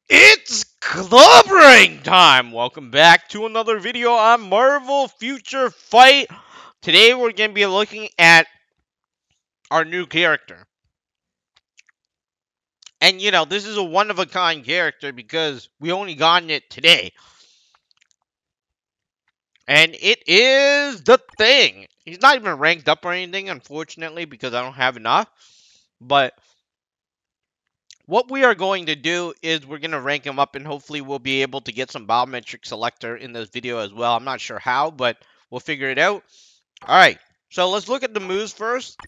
It's clobbering time! Welcome back to another video on Marvel Future Fight. Today we're going to be looking at our new character. And this is a one-of-a-kind character because we only gotten it today. And it is the Thing. He's not even ranked up or anything, unfortunately, because I don't have enough. But what we are going to do is we're going to rank him up, and hopefully we'll be able to get some biometric selector in this video as well. I'm not sure how, but we'll figure it out. All right, so let's look at the moves first.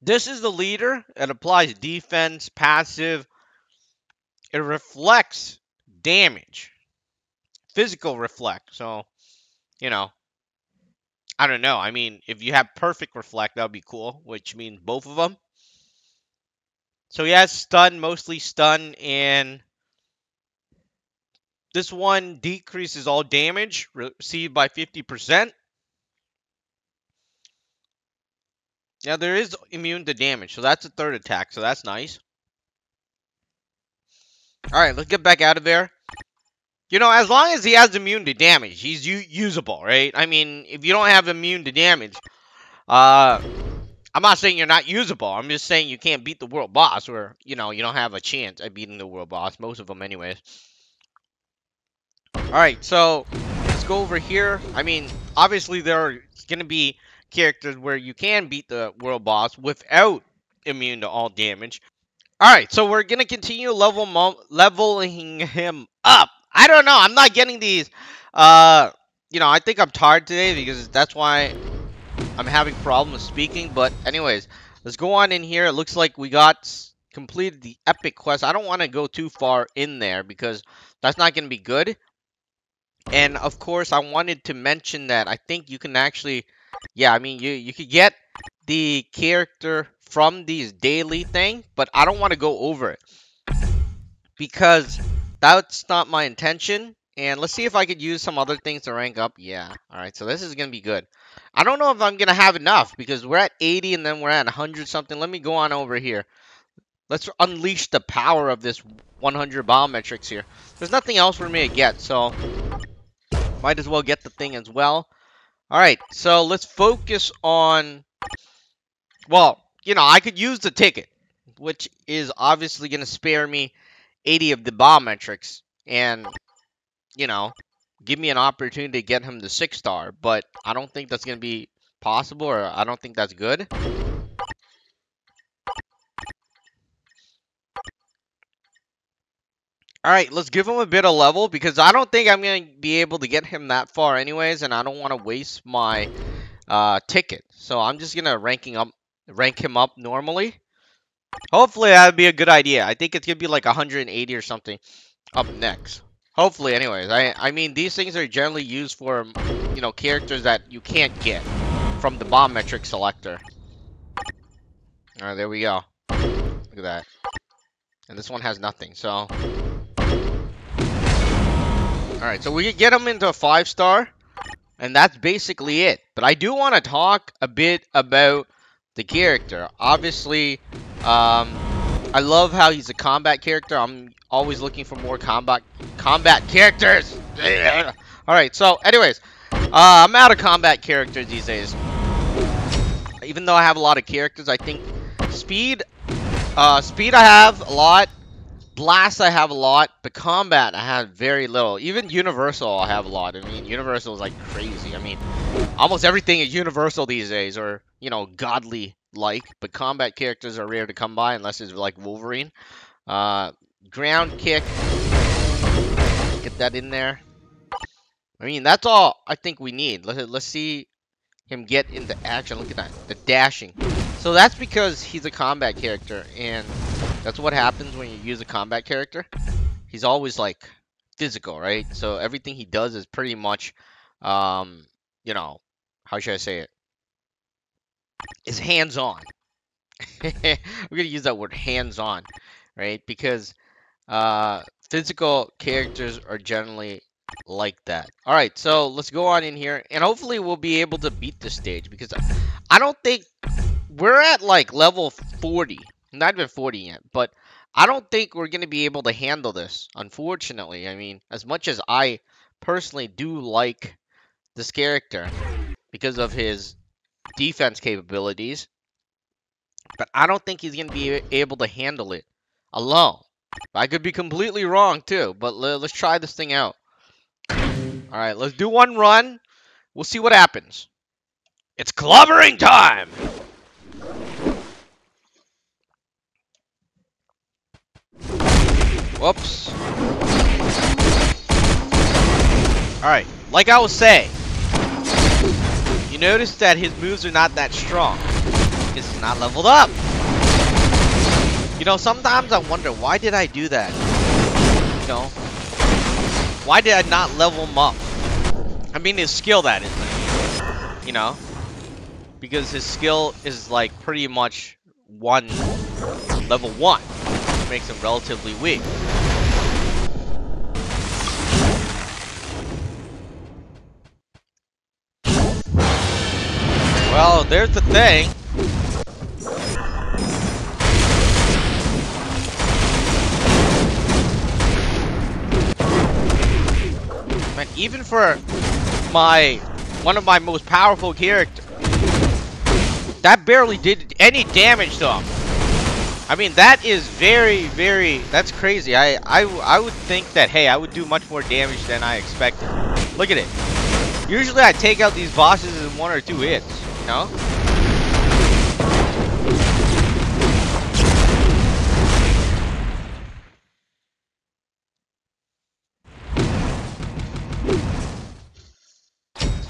This is the leader. It applies defense, passive. It reflects damage, physical reflect. So, I don't know. I mean, if you have perfect reflect, that would be cool, which means both of them. So he has stun, mostly stun, and this one decreases all damage received by 50%. Now, there is immune to damage, so that's a third attack, so that's nice. Alright, let's get back out of there. As long as he has immune to damage, he's usable, right? I mean, if you don't have immune to damage, I'm not saying you're not usable. I'm just saying you can't beat the world boss, or, you don't have a chance at beating the world boss. Most of them, anyways. Alright, so let's go over here. I mean, obviously there are going to be characters where you can beat the world boss without immune to all damage. Alright, so we're going to continue leveling him up. I don't know. I'm not getting these. I think I'm tired today because that's why I'm having problems speaking. But anyways, let's go on in here. It looks like we completed the epic quest. I don't want to go too far in there because that's not going to be good. And of course, I wanted to mention that I think you can actually, yeah, I mean, you could get the character from these daily thing, but I don't want to go over it because that's not my intention. And let's see if I could use some other things to rank up. Yeah, all right, so this is going to be good. I don't know if I'm going to have enough because we're at 80 and then we're at 100 something. Let me go on over here. Let's unleash the power of this 100 biometrics here. There's nothing else for me to get, so might as well get the thing as well. Alright, so let's focus on... Well, I could use the ticket, which is obviously going to spare me 80 of the biometrics. And, give me an opportunity to get him the 6-star. But I don't think that's going to be possible, or I don't think that's good. Alright, let's give him a bit of level, because I don't think I'm going to be able to get him that far anyways, and I don't want to waste my ticket. So I'm just going to rank him up normally. Hopefully that would be a good idea. I think it's going to be like 180 or something up next. Hopefully, anyways. I mean, these things are generally used for, characters that you can't get from the biometric selector. Alright, there we go. Look at that. And this one has nothing, so... Alright, so we can get him into a 5-star, and that's basically it. But I do want to talk a bit about the character. Obviously, I love how he's a combat character. I'm always looking for more combat characters. Alright, so anyways, I'm out of combat characters these days. Even though I have a lot of characters, I think speed I have a lot. Blast I have a lot, but combat I have very little. Even Universal I have a lot. I mean, Universal is like crazy. I mean, almost everything is Universal these days, or, godly-like, but combat characters are rare to come by unless it's like Wolverine. Ground kick. Get that in there. I mean, that's all I think we need. Let's see him get into action. Look at that. The dashing. So that's because he's a combat character, and that's what happens when you use a combat character. He's always, like, physical, right? So everything he does is pretty much, how should I say it? Is hands-on. We're going to use that word, hands-on, right? Because physical characters are generally like that. Alright, so let's go on in here, and hopefully we'll be able to beat this stage, because I don't think... We're at, like, level 40. Not even 40 yet, but I don't think we're going to be able to handle this, unfortunately. I mean, as much as I personally do like this character because of his defense capabilities, but I don't think he's going to be able to handle it alone. I could be completely wrong too, but let's try this thing out. All right, let's do one run. We'll see what happens. It's clobbering time! Whoops. Alright, like I was saying, you notice that his moves are not that strong. Because he's not leveled up. You know, sometimes I wonder, why did I do that? You know? Why did I not level him up? I mean his skill, that is. You know? Because his skill is like pretty much level 1. Which makes him relatively weak. Well, there's the thing. Man, even for one of my most powerful characters, that barely did any damage to him. I mean, that is that's crazy. I would think that, hey, I would do much more damage than I expected. Look at it. Usually I take out these bosses in 1 or 2 hits, you know?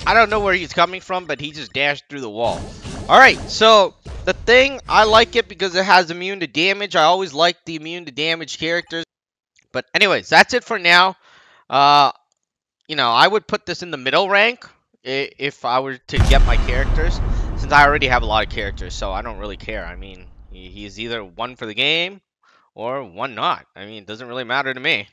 I don't know where he's coming from, but he just dashed through the wall. Alright, so the thing, I like it because it has immune to damage. I always like the immune to damage characters. But anyways, that's it for now. You know, I would put this in the middle rank if I were to get my characters, since I already have a lot of characters, so I don't really care. I mean, he's either one for the game or one not. I mean, it doesn't really matter to me.